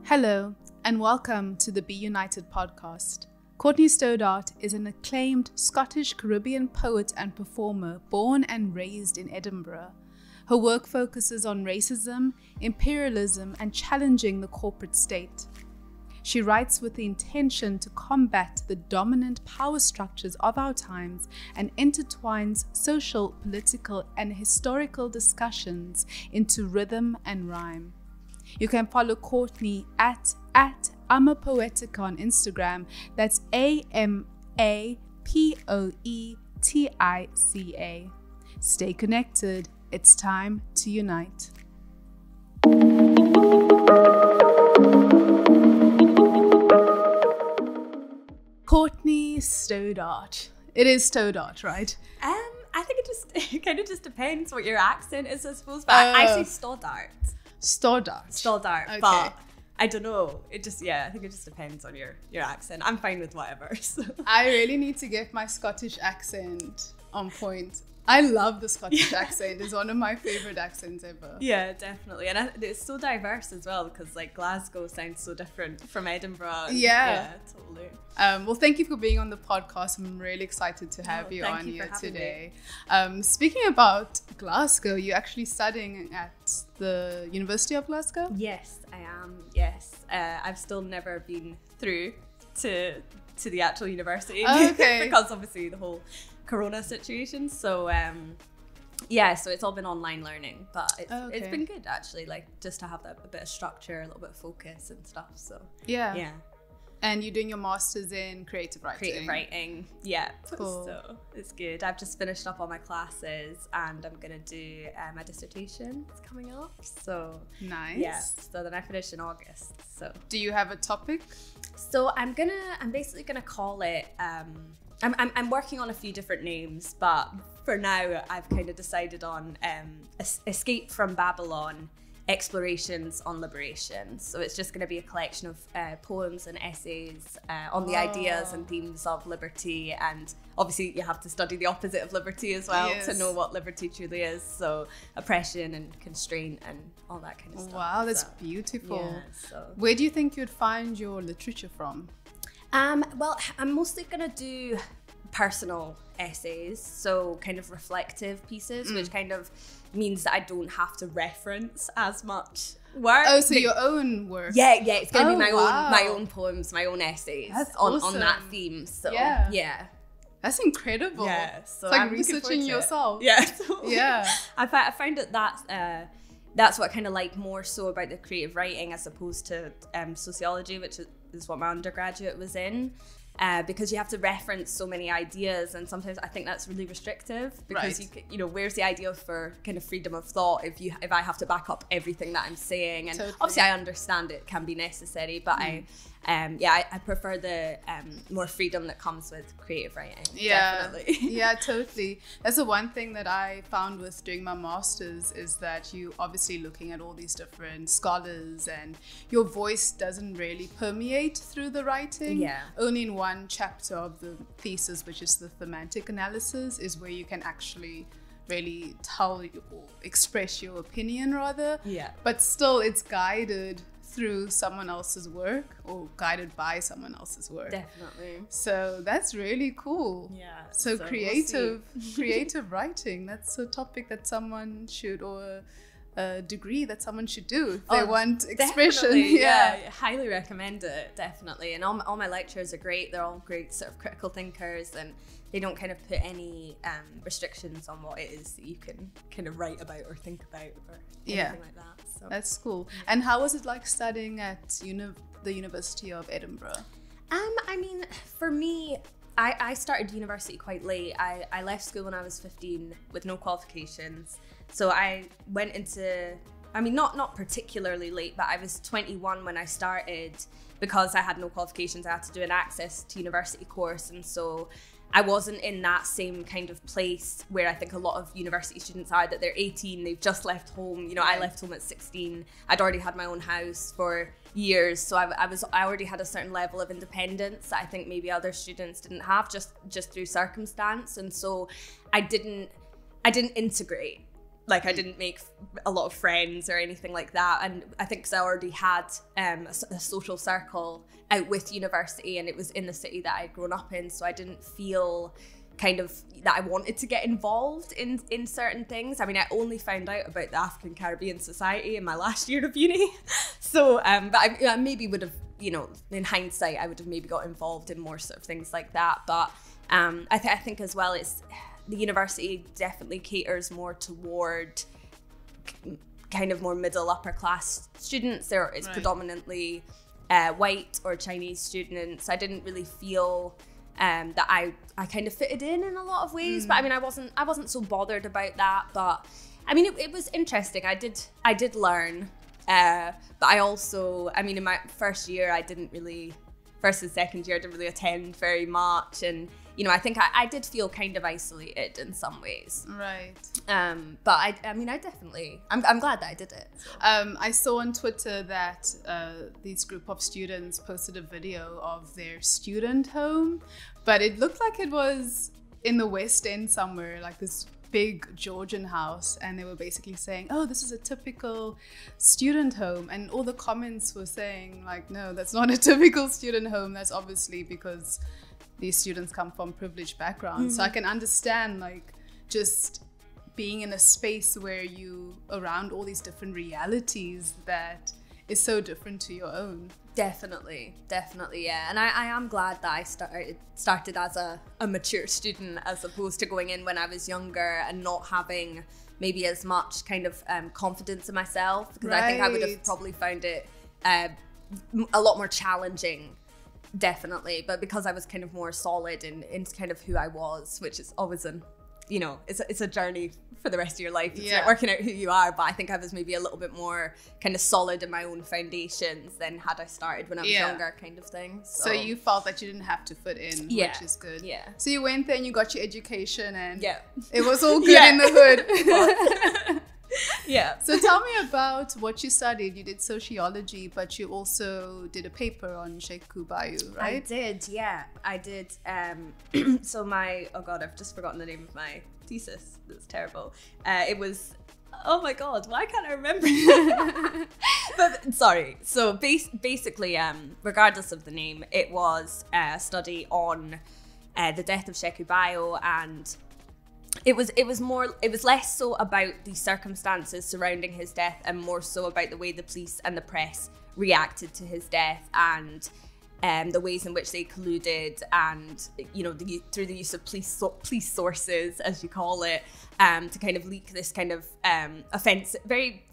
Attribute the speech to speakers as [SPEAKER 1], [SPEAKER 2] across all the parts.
[SPEAKER 1] Hello, and welcome to the Be United podcast. Courtney Stoddart is an acclaimed Scottish Caribbean poet and performer born and raised in Edinburgh. Her work focuses on racism, imperialism, and challenging the corporate state. She writes with the intention to combat the dominant power structures of our times and intertwines social, political, and historical discussions into rhythm and rhyme. You can follow Courtney at Amapoetica on Instagram. That's AMAPOETICA. Stay connected. It's time to unite. Courtney Stoddart. It is Stoddart, right?
[SPEAKER 2] I think it kind of just depends what your accent is, I suppose. But I say Stoddart.
[SPEAKER 1] Stoddart.
[SPEAKER 2] Okay. But I don't know. I think it just depends on your accent. I'm fine with whatever. So.
[SPEAKER 1] I really need to get my Scottish accent on point. I love the Scottish accent. It's one of my favorite accents ever.
[SPEAKER 2] Yeah, definitely. And it's so diverse as well because like Glasgow sounds so different from Edinburgh.
[SPEAKER 1] Yeah,
[SPEAKER 2] totally.
[SPEAKER 1] Well, thank you for being on the podcast. I'm really excited to have you on here today. Speaking about Glasgow, you're actually studying at the University of Glasgow?
[SPEAKER 2] Yes, I am. Yes. I've still never been through to the actual university because obviously the whole Corona situation. So so it's all been online learning, but it's been good actually, like just to have a bit of structure, a little bit of focus and stuff. So yeah.
[SPEAKER 1] And you're doing your master's in creative writing.
[SPEAKER 2] Yeah,
[SPEAKER 1] cool.
[SPEAKER 2] So it's good. I've just finished up all my classes and I'm gonna do my dissertation. It's coming up, so
[SPEAKER 1] nice.
[SPEAKER 2] Yeah, so then I finish in August. So
[SPEAKER 1] do you have a topic?
[SPEAKER 2] So I'm basically gonna call it I'm working on a few different names, but for now I've kind of decided on Escape from Babylon, Explorations on Liberation. So it's just going to be a collection of poems and essays on the ideas and themes of liberty, and obviously you have to study the opposite of liberty as well to know what liberty truly is. So oppression and constraint and all that kind of stuff.
[SPEAKER 1] Wow, that's beautiful.
[SPEAKER 2] Yeah, so.
[SPEAKER 1] Where do you think you'd find your literature from?
[SPEAKER 2] Well, I'm mostly going to do personal essays, so kind of reflective pieces, which kind of means that I don't have to reference as much work.
[SPEAKER 1] Oh, so your own work?
[SPEAKER 2] Yeah, it's going to be my own poems, my own essays on that theme. So yeah.
[SPEAKER 1] That's incredible.
[SPEAKER 2] Yeah, so
[SPEAKER 1] it's like
[SPEAKER 2] I'm
[SPEAKER 1] researching yourself.
[SPEAKER 2] Yeah, totally.
[SPEAKER 1] Yeah.
[SPEAKER 2] I find that's what I kind of like more so about the creative writing as opposed to sociology, which is what my undergraduate was in. Because you have to reference so many ideas, and sometimes I think that's really restrictive because you know, where's the idea for kind of freedom of thought if I have to back up everything that I'm saying, and obviously I understand it can be necessary, but I prefer the more freedom that comes with creative writing. Definitely.
[SPEAKER 1] Yeah, totally. That's the one thing that I found with doing my master's is that you obviously looking at all these different scholars and your voice doesn't really permeate through the writing. Yeah. Only in one chapter of the thesis, which is the thematic analysis, is where you can actually really tell or express your opinion rather. Yeah. But still it's guided through someone else's work or guided by someone else's work.
[SPEAKER 2] Definitely.
[SPEAKER 1] So that's really cool.
[SPEAKER 2] Yeah.
[SPEAKER 1] So creative writing, that's a topic that someone should, or a degree that someone should do if they want expression.
[SPEAKER 2] Yeah, highly recommend it, definitely. And all my lecturers are great. They're all great sort of critical thinkers, and they don't kind of put any restrictions on what it is that you can kind of write about or think about or anything like that. So
[SPEAKER 1] that's cool. And how was it like studying at the University of Edinburgh?
[SPEAKER 2] I mean, for me, I started university quite late. I left school when I was 15 with no qualifications. So I went into, I mean, not particularly late, but I was 21 when I started because I had no qualifications. I had to do an access to university course. And so I wasn't in that same kind of place where I think a lot of university students are, that they're 18, they've just left home. You know, I left home at 16. I'd already had my own house for years. So I already had a certain level of independence that I think maybe other students didn't have just through circumstance. And so I didn't integrate Like I didn't make a lot of friends or anything like that. And I think because I already had a social circle out with university, and it was in the city that I'd grown up in. So I didn't feel kind of that I wanted to get involved in certain things. I mean, I only found out about the African Caribbean Society in my last year of uni. So, but I maybe would have, you know, in hindsight, I would have maybe got involved in more sort of things like that. But I think as well, it's the university definitely caters more toward kind of more middle upper class students. There is predominantly white or Chinese students. I didn't really feel that I kind of fitted in a lot of ways, but I mean, I wasn't so bothered about that. But I mean, it was interesting. I did learn, but I also, I mean, in my first and second year, I didn't really attend very much, and you know, I think I did feel kind of isolated in some ways.
[SPEAKER 1] Right.
[SPEAKER 2] But I mean, I'm glad that I did it. So.
[SPEAKER 1] I saw on Twitter that this group of students posted a video of their student home, but it looked like it was in the West End somewhere, like this big Georgian house, and they were basically saying, oh, this is a typical student home, and all the comments were saying like, no, that's not a typical student home. That's obviously because these students come from privileged backgrounds. So I can understand like just being in a space where you around all these different realities that is so different to your own.
[SPEAKER 2] Definitely, yeah. And I am glad that I started as a mature student as opposed to going in when I was younger and not having maybe as much kind of confidence in myself, because I think I would have probably found it a lot more challenging. Definitely, but because I was kind of more solid in kind of who I was, which is always it's a journey for the rest of your life. It's not working out who you are, but I think I was maybe a little bit more kind of solid in my own foundations than had I started when I was younger, kind of thing. So
[SPEAKER 1] you felt that you didn't have to fit in, which is good.
[SPEAKER 2] Yeah.
[SPEAKER 1] So you went there and you got your education, and it was all good in the hood.
[SPEAKER 2] Yeah.
[SPEAKER 1] So tell me about what you studied. You did sociology, but you also did a paper on Sheku Bayou, right?
[SPEAKER 2] I did, yeah. I did. So I've just forgotten the name of my thesis. That's terrible. It was, oh my God, why can't I remember? But sorry. So basically, regardless of the name, it was a study on the death of Sheku Bayou, and it was less so about the circumstances surrounding his death and more so about the way the police and the press reacted to his death, and the ways in which they colluded, and you know, through the use of police sources, as you call it, to kind of leak this kind of offensive, very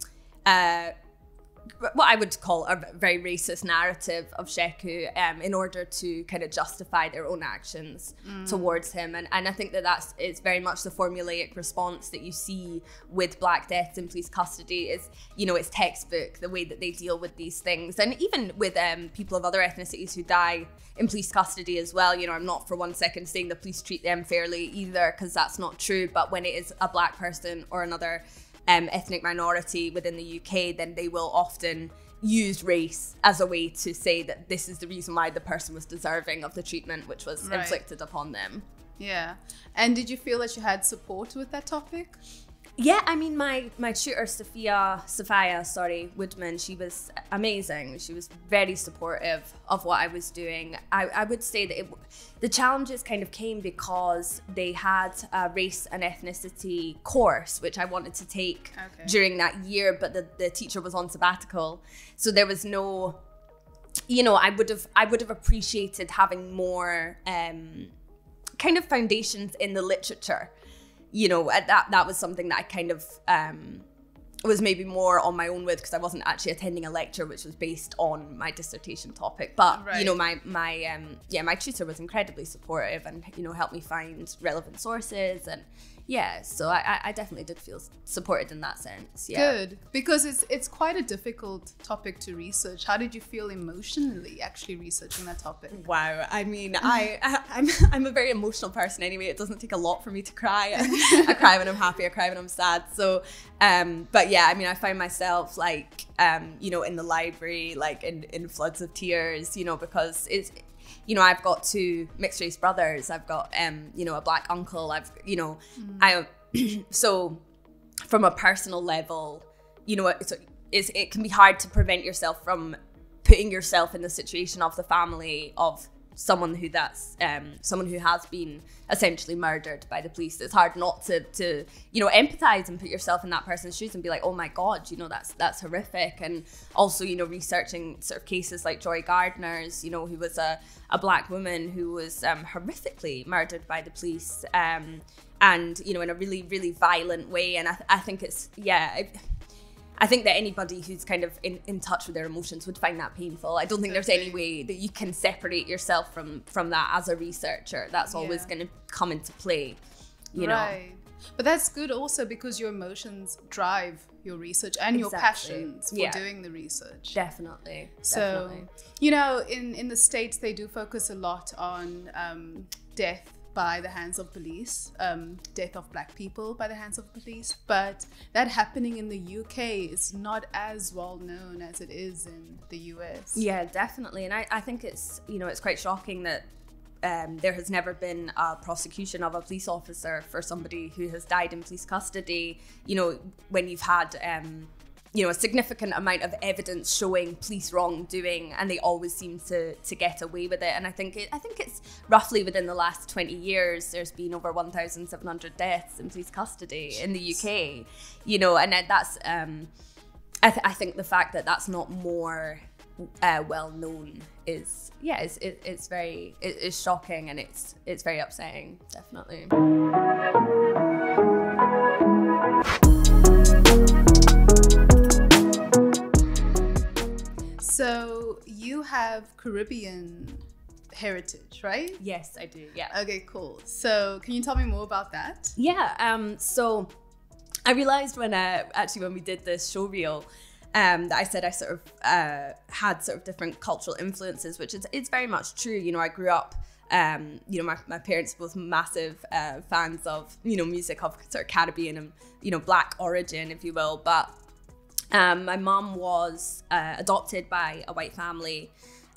[SPEAKER 2] what I would call a very racist narrative of Sheku, in order to kind of justify their own actions towards him. And I think it's very much the formulaic response that you see with Black deaths in police custody. Is, you know, it's textbook, the way that they deal with these things. And even with people of other ethnicities who die in police custody as well, you know, I'm not for one second saying the police treat them fairly either, because that's not true. But when it is a Black person or another ethnic minority within the UK, then they will often use race as a way to say that this is the reason why the person was deserving of the treatment which was inflicted upon them. Yeah.
[SPEAKER 1] And did you feel that you had support with that topic?
[SPEAKER 2] Yeah, I mean, my tutor, Sophia Woodman, she was amazing. She was very supportive of what I was doing. I would say that the challenges kind of came because they had a race and ethnicity course, which I wanted to take during that year, but the teacher was on sabbatical. So there was no, you know, I would have appreciated having more kind of foundations in the literature. You know, that was something that I kind of was maybe more on my own with, because I wasn't actually attending a lecture which was based on my dissertation topic. But you know, my tutor was incredibly supportive and, you know, helped me find relevant sources, and so I definitely did feel supported in that sense.
[SPEAKER 1] Good, because it's quite a difficult topic to research. How did you feel emotionally actually researching that topic?
[SPEAKER 2] Wow, I mean, I'm a very emotional person anyway. It doesn't take a lot for me to cry. I cry when I'm happy, I cry when I'm sad. So but yeah, I mean, I find myself like you know, in the library, like in floods of tears, you know, because it's, you know, I've got two mixed race brothers. I've got, you know, a Black uncle. I've, you know, so from a personal level, you know, it can be hard to prevent yourself from putting yourself in the situation of the family of someone who has been essentially murdered by the police. It's hard not to you know, empathize and put yourself in that person's shoes and be like, oh my God, you know, that's horrific. And also, you know, researching sort of cases like Joy Gardner's, you know, who was a black woman who was horrifically murdered by the police, and, you know, in a really, really violent way. And I think it's, I think that anybody who's kind of in touch with their emotions would find that painful. I don't think there's any way that you can separate yourself from that as a researcher. That's always going to come into play, you know.
[SPEAKER 1] But that's good also, because your emotions drive your research and your passions for doing the research.
[SPEAKER 2] Definitely.
[SPEAKER 1] So, you know, in the States, they do focus a lot on death by the hands of police, death of black people by the hands of police, but that happening in the UK is not as well known as it is in the US.
[SPEAKER 2] Yeah, definitely. And I think it's, you know, it's quite shocking that there has never been a prosecution of a police officer for somebody who has died in police custody, you know, when you've had you know, a significant amount of evidence showing police wrongdoing, and they always seem to get away with it. And I think it's roughly within the last 20 years, there's been over 1,700 deaths in police custody in the UK, you know, and that's, I think the fact that that's not more well known is, it's very shocking, and it's very upsetting, definitely.
[SPEAKER 1] So you have Caribbean heritage, right?
[SPEAKER 2] Yes, I do. Yeah.
[SPEAKER 1] Okay, cool. So can you tell me more about that?
[SPEAKER 2] Yeah. So I realized when we did this show reel, that I said I sort of had sort of different cultural influences, which it's very much true. You know, I grew up, you know, my parents were both massive fans of, you know, music of sort of Caribbean and, you know, black origin, if you will. But my mom was adopted by a white family,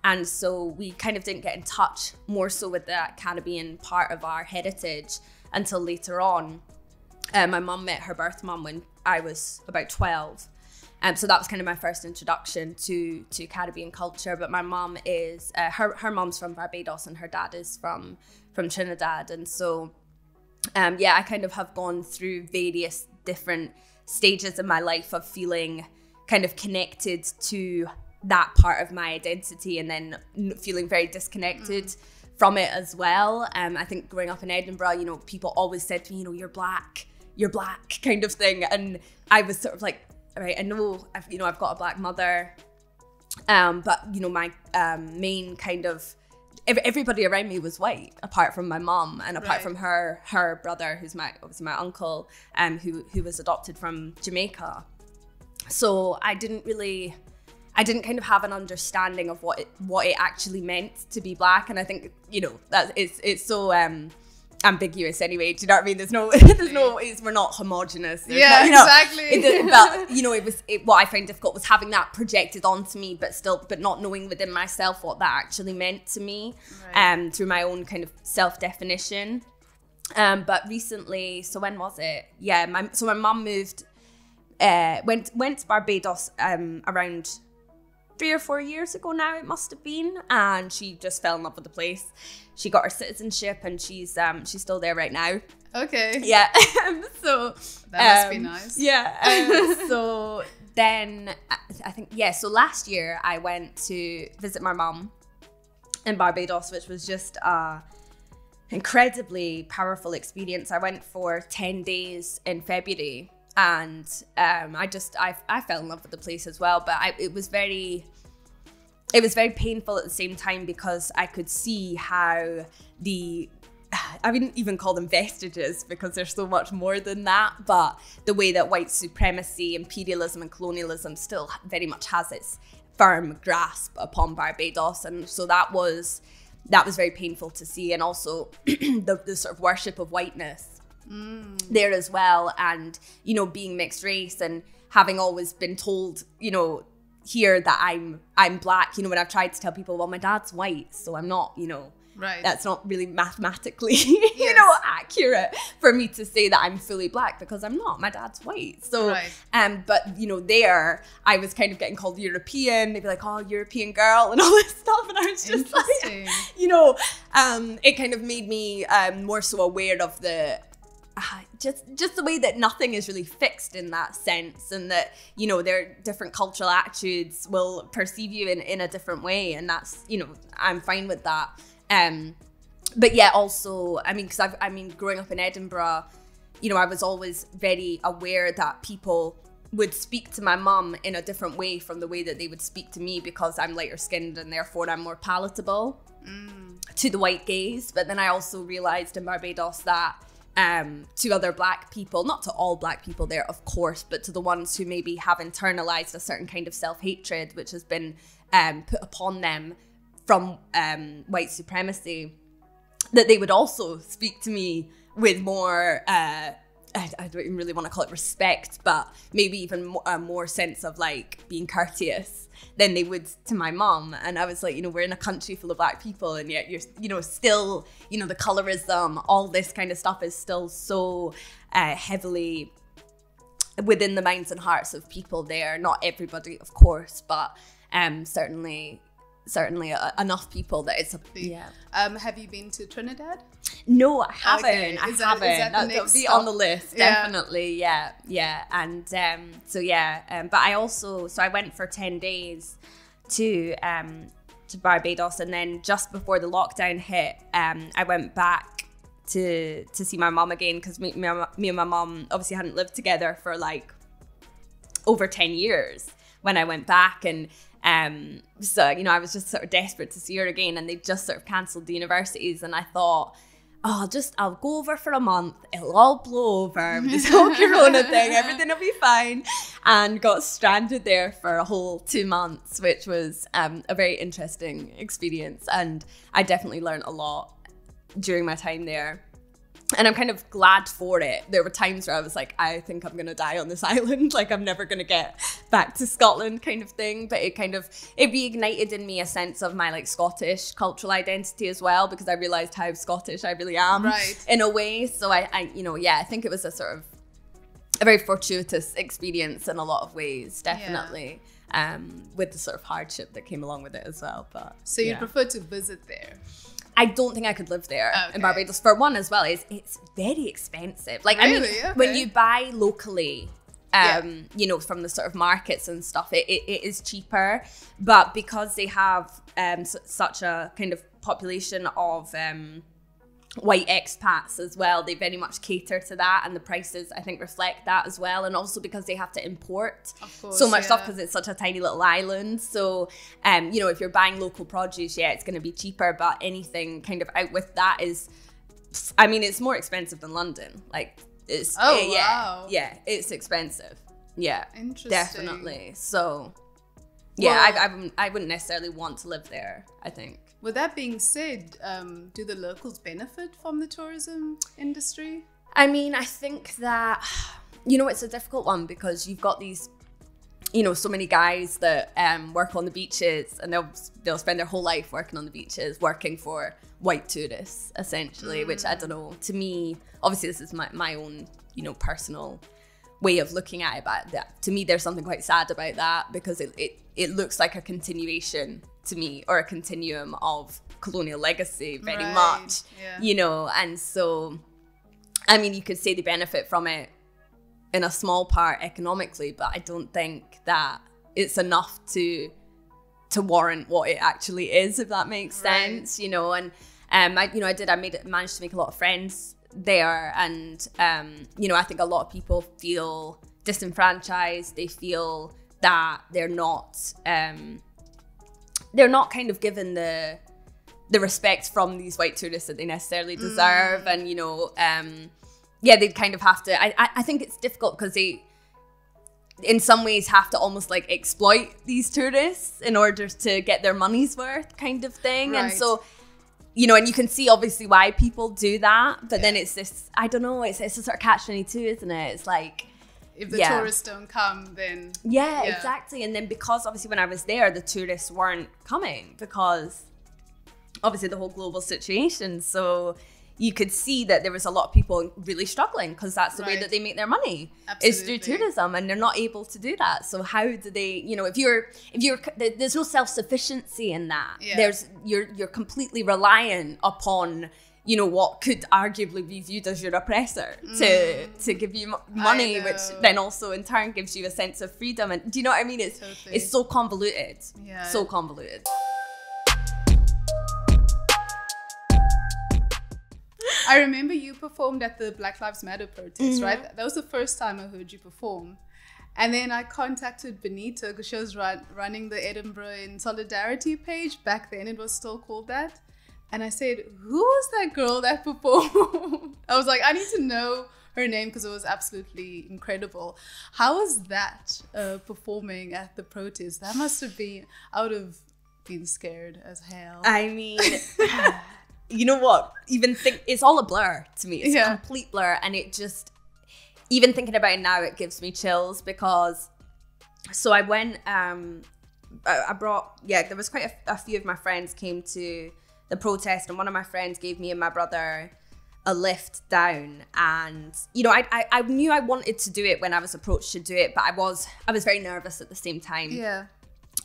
[SPEAKER 2] and so we kind of didn't get in touch more so with that Caribbean part of our heritage until later on. My mom met her birth mom when I was about 12. So that was kind of my first introduction to Caribbean culture. But my mom is, her mom's from Barbados and her dad is from Trinidad. And so, I kind of have gone through various different stages in my life of feeling kind of connected to that part of my identity, and then feeling very disconnected from it as well. I think growing up in Edinburgh, you know, people always said to me, you know, you're black kind of thing. And I was sort of like, all right, I know, I've got a black mother, but, you know, my main kind of, everybody around me was white, apart from my mom and apart from her brother, who's obviously my uncle, who was adopted from Jamaica. So I didn't kind of have an understanding of what it actually meant to be black. And I think, you know, that it's so ambiguous anyway. Do you know what I mean? We're not homogenous.
[SPEAKER 1] Exactly.
[SPEAKER 2] But, you know, what I found difficult was having that projected onto me, but not knowing within myself what that actually meant to me, through my own kind of self-definition. But recently, so when was it? Yeah, my mum moved, went to Barbados around 3 or 4 years ago now, it must have been, and she just fell in love with the place. She got her citizenship, and she's still there right now.
[SPEAKER 1] Okay.
[SPEAKER 2] Yeah. So
[SPEAKER 1] that must be nice.
[SPEAKER 2] Yeah. So then I think, so last year I went to visit my mum in Barbados, which was just a incredibly powerful experience. I went for 10 days in February. And I fell in love with the place as well, but it was very painful at the same time, because I could see how I wouldn't even call them vestiges, because there's so much more than that, but the way that white supremacy, imperialism and colonialism still very much has its firm grasp upon Barbados. And so that was very painful to see. And also the sort of worship of whiteness there as well, and, you know, being mixed race and having always been told, you know, here that I'm black, you know, when I've tried to tell people, well, my dad's white, so I'm not, you know, that's not really mathematically, you know, accurate for me to say that I'm fully black, because I'm not. My dad's white. So, but, you know, there I was kind of getting called European. They'd be like, oh, European girl and all this stuff. And I was just like, you know, it kind of made me more so aware of the, just the way that nothing is really fixed in that sense, and that, you know, their different cultural attitudes will perceive you in a different way, and that's, you know, I'm fine with that. But yeah, also, I mean, because growing up in Edinburgh, you know, I was always very aware that people would speak to my mum in a different way from the way that they would speak to me, because I'm lighter skinned and therefore I'm more palatable to the white gaze. But then I also realized in Barbados that to other black people, not to all black people there, of course, but to the ones who maybe have internalized a certain kind of self-hatred which has been put upon them from white supremacy, that they would also speak to me with more, I don't even really want to call it respect, but maybe even more sense of like being courteous than they would to my mum. And I was like, you know, we're in a country full of black people, and yet you're, you know, still, you know, the colorism, all this kind of stuff is still so heavily within the minds and hearts of people there. Not everybody, of course, but certainly enough people that it's
[SPEAKER 1] have you been to Trinidad?
[SPEAKER 2] No, I haven't.
[SPEAKER 1] Okay.
[SPEAKER 2] I haven't. That'll be on the list, definitely. Yeah. And but I went for 10 days to Barbados, and then just before the lockdown hit, I went back to see my mum again, because me and my mum obviously hadn't lived together for like over 10 years when I went back. And so, you know, I was just sort of desperate to see her again, and they just sort of cancelled the universities, and I thought, oh, I'll go over for a month, it'll all blow over with this whole corona thing, everything will be fine. And got stranded there for a whole 2 months, which was a very interesting experience, and I definitely learned a lot during my time there. And I'm kind of glad for it. There were times where I was like, I think I'm gonna die on this island. Like, I'm never gonna get back to Scotland, kind of thing. But it reignited in me a sense of my like Scottish cultural identity as well, because I realized how Scottish I really am, in a way. So I you know, I think it was a sort of a very fortuitous experience in a lot of ways, definitely. With the sort of hardship that came along with it as well. But
[SPEAKER 1] so you prefer to visit there?
[SPEAKER 2] I don't think I could live there in Barbados. For one, as well, it's very expensive. Like, really? I mean, when you buy locally, you know, from the sort of markets and stuff, it is cheaper. But because they have such a kind of population of white expats as well, they very much cater to that, and the prices, I think, reflect that as well. And also because they have to import so much stuff, because it's such a tiny little island. So you know, if you're buying local produce, it's going to be cheaper, but anything kind of out with that is, I mean, it's more expensive than London. Like, it's wow, it's expensive. Interesting. Definitely. So I wouldn't necessarily want to live there, I think.
[SPEAKER 1] With that being said, do the locals benefit from the tourism industry?
[SPEAKER 2] I mean, I think that, you know, it's a difficult one, because you've got these, you know, so many guys that work on the beaches, and they'll spend their whole life working on the beaches, working for white tourists, essentially, which, I don't know, to me, obviously this is my own, you know, personal way of looking at it, but to me there's something quite sad about that, because it looks like a continuation to me, or a continuum of colonial legacy, very much, you know. And so, I mean, you could say they benefit from it in a small part economically, but I don't think that it's enough to warrant what it actually is, if that makes sense, you know. And I managed to make a lot of friends there, and you know, I think a lot of people feel disenfranchised. They feel that they're not kind of given the respect from these white tourists that they necessarily deserve. And, you know, they'd kind of have to, I think it's difficult, because they, in some ways, have to almost like exploit these tourists in order to get their money's worth, kind of thing. And so, you know, and you can see obviously why people do that, but then it's this, I don't know, it's a sort of catch-22, isn't it? It's like,
[SPEAKER 1] if the tourists don't come, then...
[SPEAKER 2] Yeah, exactly. And then because obviously when I was there, the tourists weren't coming, because obviously the whole global situation. So, you could see that there was a lot of people really struggling because that's the way that they make their money.
[SPEAKER 1] Absolutely.
[SPEAKER 2] Is through tourism, and they're not able to do that. So how do they, you know, if you're there's no self-sufficiency in that. You're completely reliant upon, you know, what could arguably be viewed as your oppressor to give you money, which then also in turn gives you a sense of freedom. And do you know what I mean? It's so convoluted. So convoluted.
[SPEAKER 1] I remember you performed at the Black Lives Matter protest, right? That was the first time I heard you perform. And then I contacted Benita because she was running the Edinburgh in Solidarity page. Back then it was still called that. And I said, who was that girl that performed? I was like, I need to know her name because it was absolutely incredible. How was that performing at the protest? That must have been, I would have been scared as hell.
[SPEAKER 2] I mean... You know what? It's all a blur to me. It's a complete blur. And it just, even thinking about it now, it gives me chills because, so I went, I brought, there was quite a few of my friends came to the protest, and one of my friends gave me and my brother a lift down. And, you know, I knew I wanted to do it when I was approached to do it, but I was very nervous at the same time.
[SPEAKER 1] Yeah.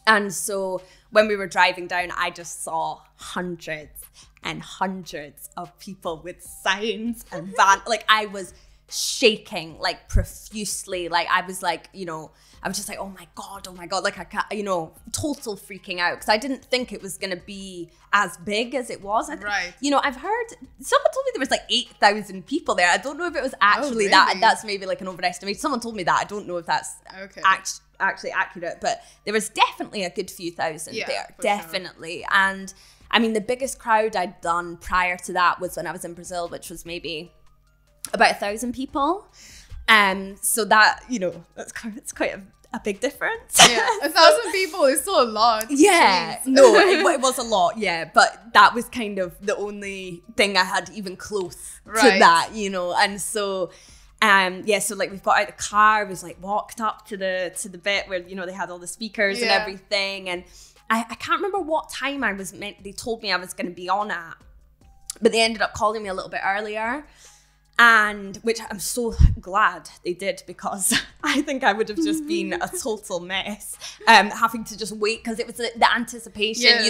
[SPEAKER 2] And so when we were driving down, I just saw hundreds and hundreds of people with signs and like I was shaking like profusely. Like I was like, you know, I was just like, oh my God. Like I can't, you know, total freaking out because I didn't think it was going to be as big as it was.
[SPEAKER 1] Right.
[SPEAKER 2] You know, I've heard, someone told me there was like 8,000 people there. I don't know if it was actually that. That's maybe like an overestimate. Someone told me that. I don't know if that's actually accurate, but there was definitely a good few thousand there. Definitely. Sure. And I mean, the biggest crowd I'd done prior to that was when I was in Brazil, which was maybe about 1,000 people. So that, you know, it's quite a big difference.
[SPEAKER 1] Yeah, 1,000 people is still a lot.
[SPEAKER 2] Yeah, jeez. No, it was a lot, yeah. But that was kind of the only thing I had even close to that, you know. And so, so like we've got out the car, we like walked up to the bit where, you know, they had all the speakers and everything. And I can't remember what time they told me I was going to be on at, but they ended up calling me a little bit earlier, and which I'm so glad they did because I think I would have just been a total mess, having to just wait because it was the anticipation. Yes.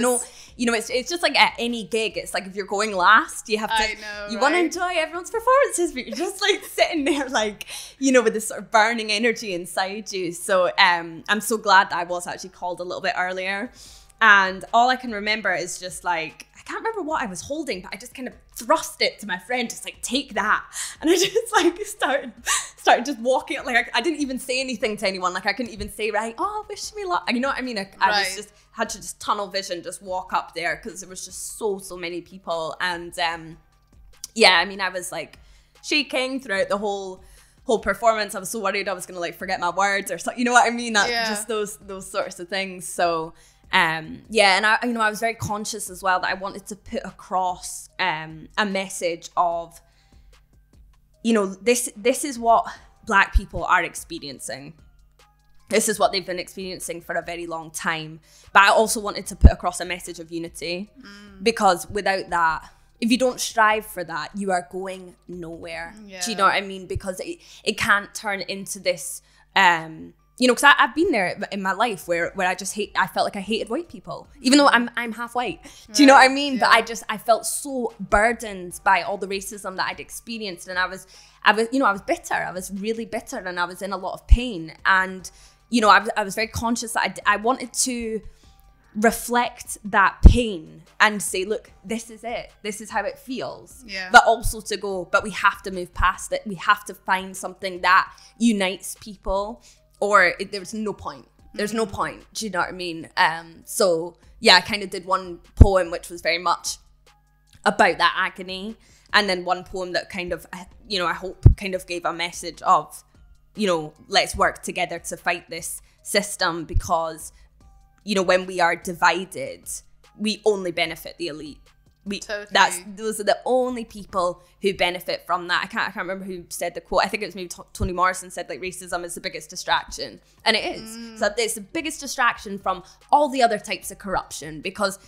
[SPEAKER 2] You know, it's just like at any gig. It's like if you're going last, you have to, want to enjoy everyone's performances, but you're just like sitting there, like, you know, with this sort of burning energy inside you. So I'm so glad that I was actually called a little bit earlier. And all I can remember is just like, I can't remember what I was holding, but I just kind of thrust it to my friend, just like, take that. And I just like started just walking, like I didn't even say anything to anyone. Like I couldn't even say, right, oh, wish me luck. You know what I mean? I was just, had to just tunnel vision, just walk up there because there was just so many people. And I mean, I was like shaking throughout the whole performance. I was so worried I was going to like forget my words or something. You know what I mean? Just those sorts of things. So and I was very conscious as well that I wanted to put across a message of, you know, this is what Black people are experiencing. This is what they've been experiencing for a very long time. But I also wanted to put across a message of unity because without that, if you don't strive for that, you are going nowhere. Yeah. Do you know what I mean? Because it can't turn into this, you know, because I've been there in my life where I felt like I hated white people, even though I'm half white. Do you know what I mean? Yeah. But I felt so burdened by all the racism that I'd experienced. And I was bitter. I was really bitter and I was in a lot of pain. And, you know, I was very conscious that I wanted to reflect that pain and say, look, this is it. This is how it feels. Yeah. But also to go, but we have to move past it. We have to find something that unites people. Or there's no point. There's no point. Do you know what I mean? So yeah, I kind of did one poem which was very much about that agony, and then one poem that kind of, you know, I hope kind of gave a message of, you know, let's work together to fight this system because, you know, when we are divided, we only benefit the elite. Those are the only people who benefit from that. I can't remember who said the quote. I think it was maybe Toni Morrison said like racism is the biggest distraction, and it is. So it's the biggest distraction from all the other types of corruption because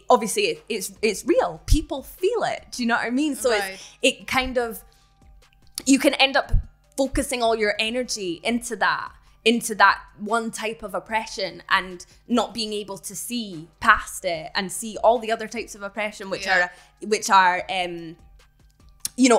[SPEAKER 2] obviously it's real. People feel it. Do you know what I mean? So it kind of, you can end up focusing all your energy into that one type of oppression and not being able to see past it and see all the other types of oppression, which are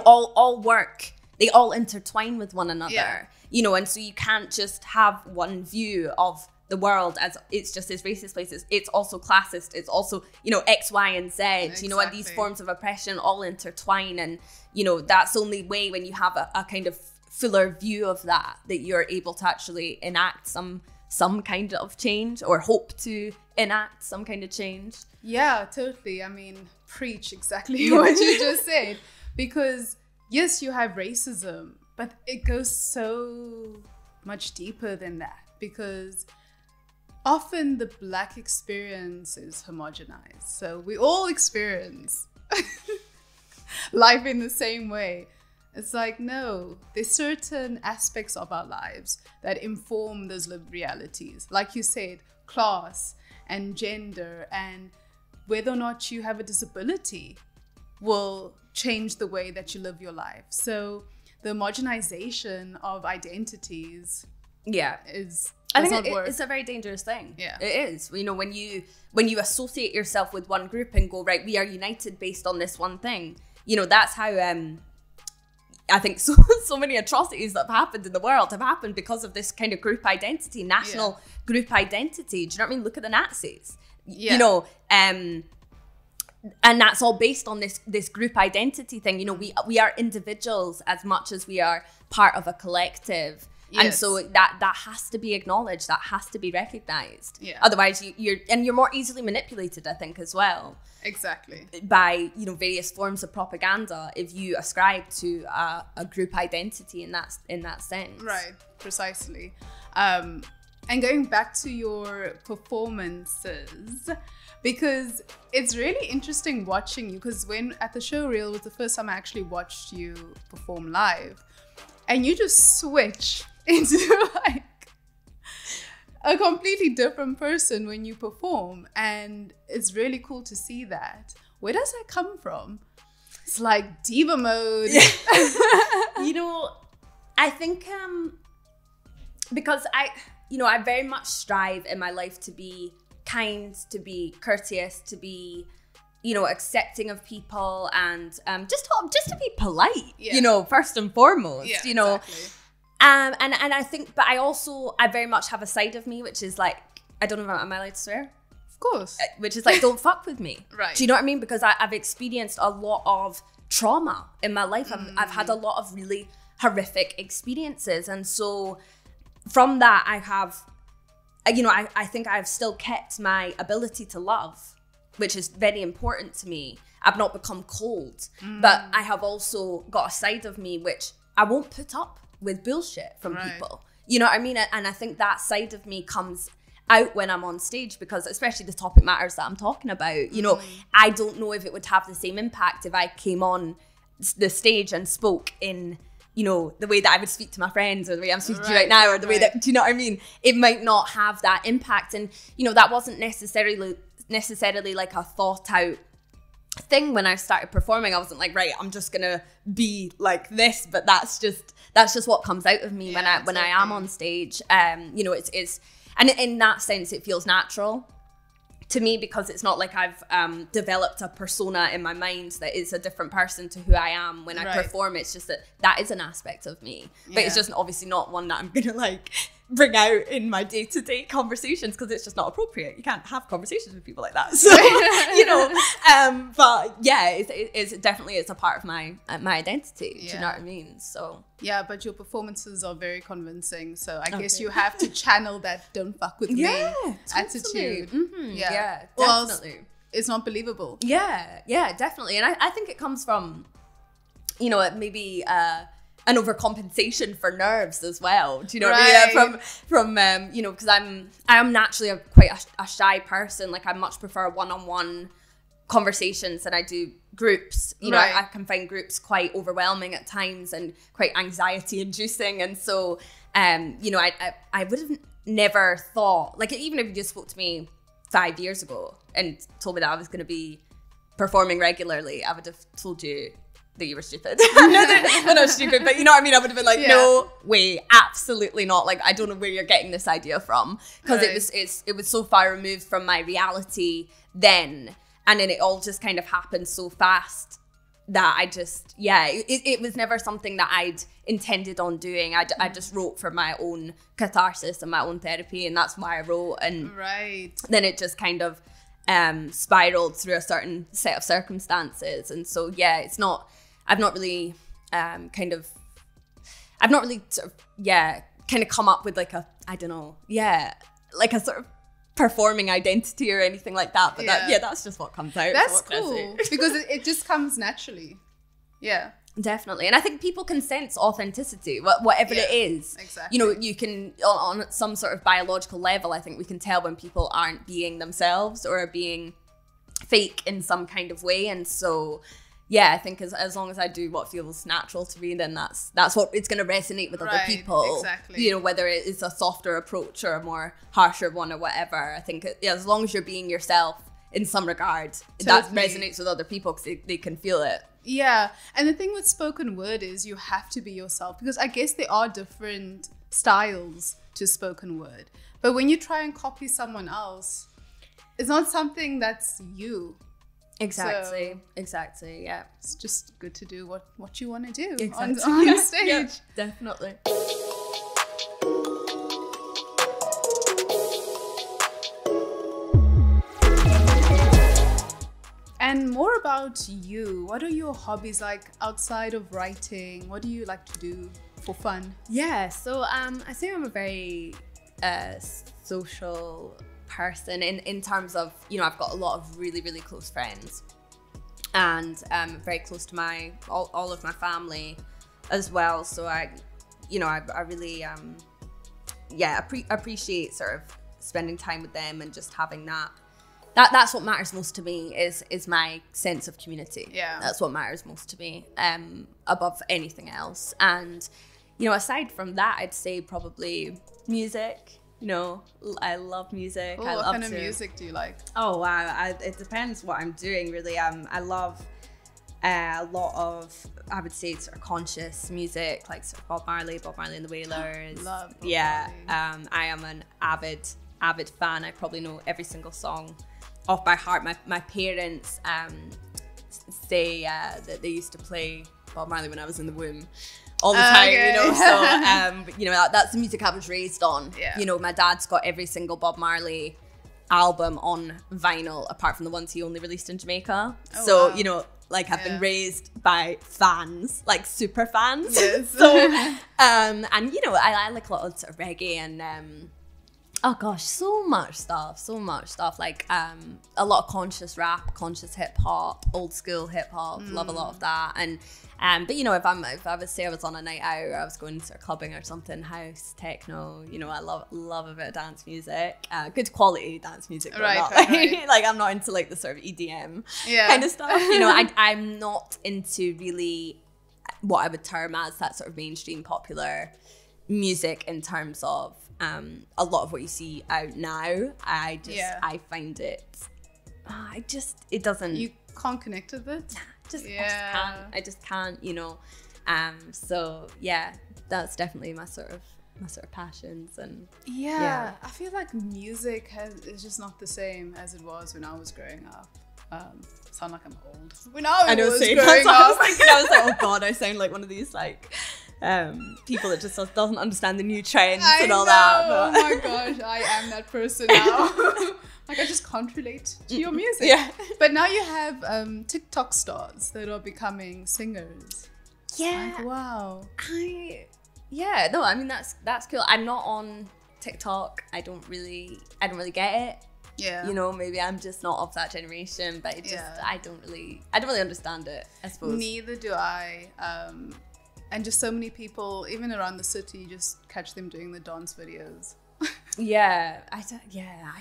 [SPEAKER 2] all work. They all intertwine with one another, and so you can't just have one view of the world as it's just this racist place. It's also classist. It's also, X, Y, and Z,
[SPEAKER 1] Exactly.
[SPEAKER 2] And these forms of oppression all intertwine. And, that's the only way when you have a kind of fuller view of that you're able to actually enact some kind of change or hope to enact some kind of change.
[SPEAKER 1] Yeah, totally. I mean, preach exactly what you just said. Because yes, you have racism, but it goes so much deeper than that, because often the Black experience is homogenized. So we all experience life in the same way. It's like, no, there's certain aspects of our lives that inform those lived realities. Like you said, class and gender and whether or not you have a disability will change the way that you live your life. So the homogenization of identities
[SPEAKER 2] I think it's a very dangerous thing.
[SPEAKER 1] Yeah,
[SPEAKER 2] it is. When you associate yourself with one group and go, right, we are united based on this one thing. That's how I think so many atrocities that have happened in the world have happened because of this kind of group identity, national group identity. Do you know what I mean? Look at the Nazis.
[SPEAKER 1] Yeah.
[SPEAKER 2] And that's all based on this group identity thing. We are individuals as much as we are part of a collective. Yes. And so that has to be acknowledged. That has to be recognized.
[SPEAKER 1] Yeah.
[SPEAKER 2] Otherwise, you're more easily manipulated, I think, as well.
[SPEAKER 1] Exactly.
[SPEAKER 2] By various forms of propaganda, if you ascribe to a group identity in that sense.
[SPEAKER 1] Right. Precisely. And going back to your performances, because it's really interesting watching you. Because when at the show reel was the first time I actually watched you perform live, and you just switch into like a completely different person when you perform, and it's really cool to see that. Where does that come from? It's like diva mode.
[SPEAKER 2] I think because I very much strive in my life to be kind, to be courteous, to be accepting of people, and just to be polite, first and foremost,
[SPEAKER 1] Exactly.
[SPEAKER 2] And I think, but I very much have a side of me which is like, I don't know, am I allowed to swear?
[SPEAKER 1] Of course.
[SPEAKER 2] Which is like, don't fuck with me.
[SPEAKER 1] Right.
[SPEAKER 2] Do you know what I mean? Because I've experienced a lot of trauma in my life. I've had a lot of really horrific experiences, and so from that I have, I think I've still kept my ability to love, which is very important to me. I've not become cold, but I have also got a side of me which I won't put up with bullshit from people. You know what I mean? And I think that side of me comes out when I'm on stage, because especially the topic matters that I'm talking about, I don't know if it would have the same impact if I came on the stage and spoke in, the way that I would speak to my friends, or the way I'm speaking to you right now, or the way that, do you know what I mean? It might not have that impact. And, that wasn't necessarily like a thought out thing when I started performing. I wasn't like, right, I'm just gonna be like this, but that's just what comes out of me when I am on stage. It's and in that sense it feels natural to me, because it's not like I've developed a persona in my mind that is a different person to who I am when I perform. It's just that is an aspect of me, but it's just obviously not one that I'm gonna like bring out in my day-to-day conversations, because it's just not appropriate. You can't have conversations with people like that. So but yeah, it's definitely, it's a part of my identity. Do you know what I mean? So
[SPEAKER 1] yeah, but your performances are very convincing, so I guess you have to channel that "don't fuck with me" attitude.
[SPEAKER 2] Yeah,
[SPEAKER 1] Well,
[SPEAKER 2] definitely.
[SPEAKER 1] it's not believable.
[SPEAKER 2] Yeah, definitely. And I think it comes from maybe an overcompensation for nerves as well. Do you know what I mean? From because I am naturally quite a shy person. Like, I much prefer one-on-one conversations than I do groups. I can find groups quite overwhelming at times and quite anxiety inducing. And so, I would have never thought, like, even if you just spoke to me 5 years ago and told me that I was going to be performing regularly, I would have told you that you were stupid. not stupid, but you know what I mean? I would have been like, no way, absolutely not. Like, I don't know where you're getting this idea from, because it was so far removed from my reality then, and then it all just kind of happened so fast that I just, it was never something that I'd intended on doing. I just wrote for my own catharsis and my own therapy, and that's why I wrote. And then it just kind of spiraled through a certain set of circumstances. And so, I've not really kind of come up with like a, I don't know, like a sort of performing identity or anything like that, but that's just what comes out.
[SPEAKER 1] That's cool because it just comes naturally.
[SPEAKER 2] Definitely. And I think people can sense authenticity, whatever it is.
[SPEAKER 1] Exactly.
[SPEAKER 2] You know, you can, on some sort of biological level, I think we can tell when people aren't being themselves or are being fake in some kind of way. And so I think as long as I do what feels natural to me, then that's what it's going to resonate with other people.
[SPEAKER 1] Exactly.
[SPEAKER 2] You know, whether it's a softer approach or a more harsher one or whatever. I think as long as you're being yourself in some regard, that resonates with other people because they can feel it.
[SPEAKER 1] Yeah. And the thing with spoken word is you have to be yourself, because I guess there are different styles to spoken word. But when you try and copy someone else, it's not something that's you.
[SPEAKER 2] Exactly, yeah.
[SPEAKER 1] It's just good to do what you want to do
[SPEAKER 2] exactly.
[SPEAKER 1] on stage.
[SPEAKER 2] Yeah, definitely.
[SPEAKER 1] And more about you. What are your hobbies like outside of writing? What do you like to do for fun?
[SPEAKER 2] Yeah, so I think I'm a very social person in terms of, you know, I've got a lot of really, really close friends, and very close to all of my family as well. So I really appreciate sort of spending time with them and just having that's what matters most to me is my sense of community.
[SPEAKER 1] Yeah,
[SPEAKER 2] that's what matters most to me above anything else. And you know, aside from that, I'd say probably music. You know, I love music.
[SPEAKER 1] What kind of music do you like?
[SPEAKER 2] Oh wow, it depends what I'm doing really. I love a lot of, I would say, sort of conscious music, like sort of Bob Marley and the Wailers.
[SPEAKER 1] Love Bob
[SPEAKER 2] Marley. I am an avid fan. I probably know every single song off by heart. My parents say that they used to play Bob Marley when I was in the womb all the time, you know, so you know, that's the music I was raised on. You know, my dad's got every single Bob Marley album on vinyl apart from the ones he only released in Jamaica. So you know, like, I've been raised by fans, like super fans. So and you know, I like a lot of sort of reggae and oh gosh, so much stuff, like a lot of conscious rap, conscious hip hop, old school hip hop. Love a lot of that. And but you know, if I would say I was on a night out or I was going sort of clubbing or something, house, techno, you know, I love a bit of dance music, good quality dance music, right. Like I'm not into like the sort of EDM kind of stuff. You know, I'm not into really what I would term as that sort of mainstream popular music in terms of a lot of what you see out now. I find it it doesn't, you
[SPEAKER 1] can't connect with it.
[SPEAKER 2] I just can't, you know. So yeah, that's definitely my sort of passions. And
[SPEAKER 1] I feel like music is just not the same as it was when I was growing up. Sound like I'm old. When I was growing up,
[SPEAKER 2] I was like, oh god, I sound like one of these like people that just doesn't understand the new trends and all that.
[SPEAKER 1] But. Oh my gosh, I am that person now. Like, I just can't relate to your music. But now you have TikTok stars that are becoming singers. Like, wow.
[SPEAKER 2] I mean that's cool. I'm not on TikTok. I don't really get it. You know, maybe I'm just not of that generation, but it just I don't really understand it, I suppose.
[SPEAKER 1] Neither do I. And just so many people, even around the city, you just catch them doing the dance videos.
[SPEAKER 2] I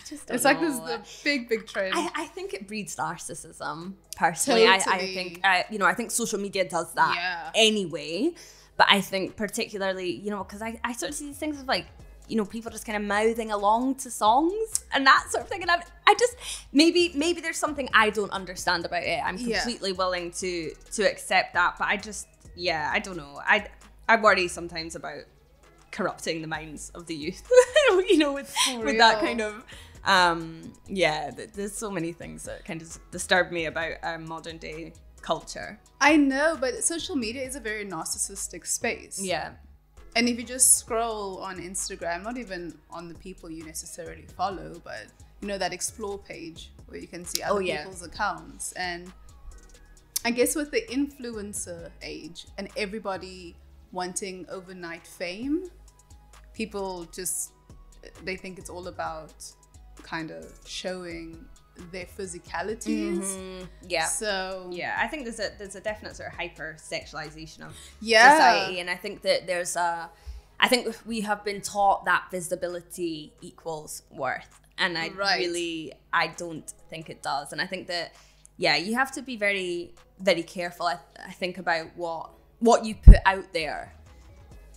[SPEAKER 2] just don't
[SPEAKER 1] it's
[SPEAKER 2] know.
[SPEAKER 1] Like this the big trend.
[SPEAKER 2] I think it breeds narcissism, personally.
[SPEAKER 1] Totally.
[SPEAKER 2] I think social media does that anyway. But I think particularly, you know, because I sort of see these things of like you know, people just kind of mouthing along to songs and that sort of thing. And I just, maybe there's something I don't understand about it. I'm completely willing to accept that. But I just, I don't know. I worry sometimes about corrupting the minds of the youth, you know, with that kind of, there's so many things that kind of disturb me about modern day culture.
[SPEAKER 1] I know, but social media is a very narcissistic space.
[SPEAKER 2] Yeah.
[SPEAKER 1] And if you just scroll on Instagram, not even on the people you necessarily follow, but you know, that explore page where you can see other people's accounts. And I guess with the influencer age and everybody wanting overnight fame, people just, they think it's all about kind of showing their physicalities. So
[SPEAKER 2] I think there's a definite sort of hyper sexualization of society, and I think that I think we have been taught that visibility equals worth, and I don't think it does. And I think that you have to be very, very careful, I think, about what you put out there,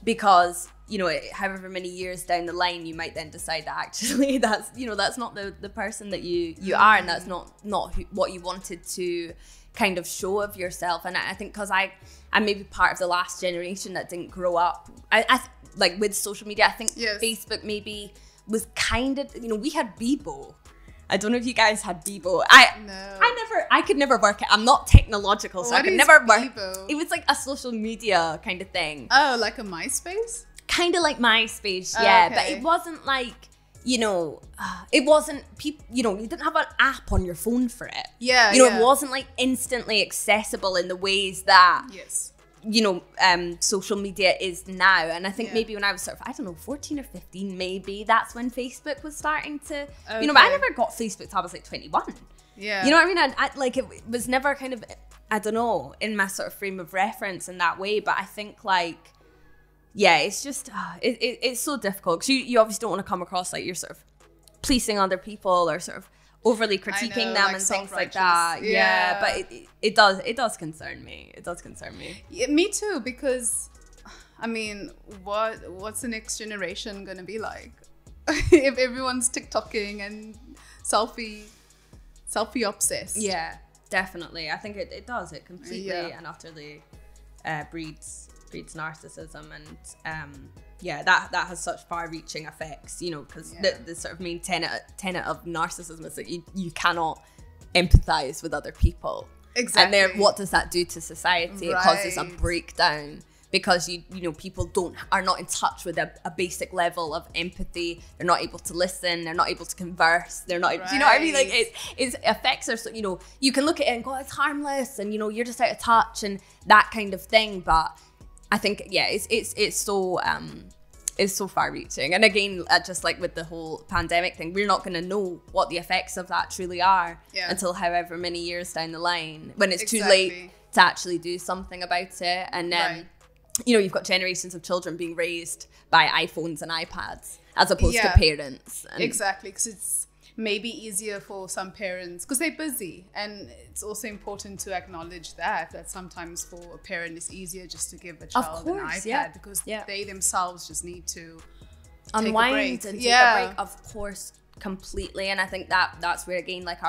[SPEAKER 2] because you know, however many years down the line, you might then decide that actually that's not the person that you are, and that's not what you wanted to kind of show of yourself. And I think because I'm maybe part of the last generation that didn't grow up, I like with social media. I think Facebook maybe was kind of, you know, we had Bebo. I don't know if you guys had Bebo. I could never work it. I'm not technological, so I could never work. Bebo? It was like a social media kind of thing.
[SPEAKER 1] Oh, like a MySpace?
[SPEAKER 2] Kind of like MySpace, yeah. But it wasn't like, you know, it wasn't people. You know, you didn't have an app on your phone for it.
[SPEAKER 1] Yeah,
[SPEAKER 2] you know, it wasn't like instantly accessible in the ways that you know, social media is now. And I think maybe when I was sort of, I don't know, 14 or 15, maybe that's when Facebook was starting to, you know, but I never got Facebook till I was like 21.
[SPEAKER 1] Yeah.
[SPEAKER 2] You know what I mean? I like, it was never kind of, I don't know, in my sort of frame of reference in that way. But I think like, it's just, it's so difficult because you obviously don't want to come across like you're sort of policing other people or sort of overly critiquing them, like, and things like that. Yeah, but it does concern me. It does concern me.
[SPEAKER 1] Yeah, me too, because I mean, what's the next generation gonna be like if everyone's TikToking and selfie obsessed? Yeah,
[SPEAKER 2] definitely. I think it does. It completely and utterly breeds narcissism, and that has such far-reaching effects, you know, because the sort of main tenet of narcissism is that you cannot empathize with other people.
[SPEAKER 1] Exactly.
[SPEAKER 2] And then what does that do to society? It causes a breakdown because you know, people are not in touch with a basic level of empathy. They're not able to listen. They're not able to converse. They're not. Do you know what I mean? Like it affects us. You know, you can look at it and go, it's harmless, and you know, you're just out of touch and that kind of thing. But I think it's so far-reaching. And again, just like with the whole pandemic thing, we're not going to know what the effects of that truly are until however many years down the line, when it's too late to actually do something about it. And you know, you've got generations of children being raised by iPhones and iPads as opposed to parents. And
[SPEAKER 1] exactly, because it's maybe easier for some parents because they're busy, and it's also important to acknowledge that sometimes for a parent it's easier just to give a child an iPad because they themselves just need to
[SPEAKER 2] unwind and take a break. Of course, completely. And I think that's where again, like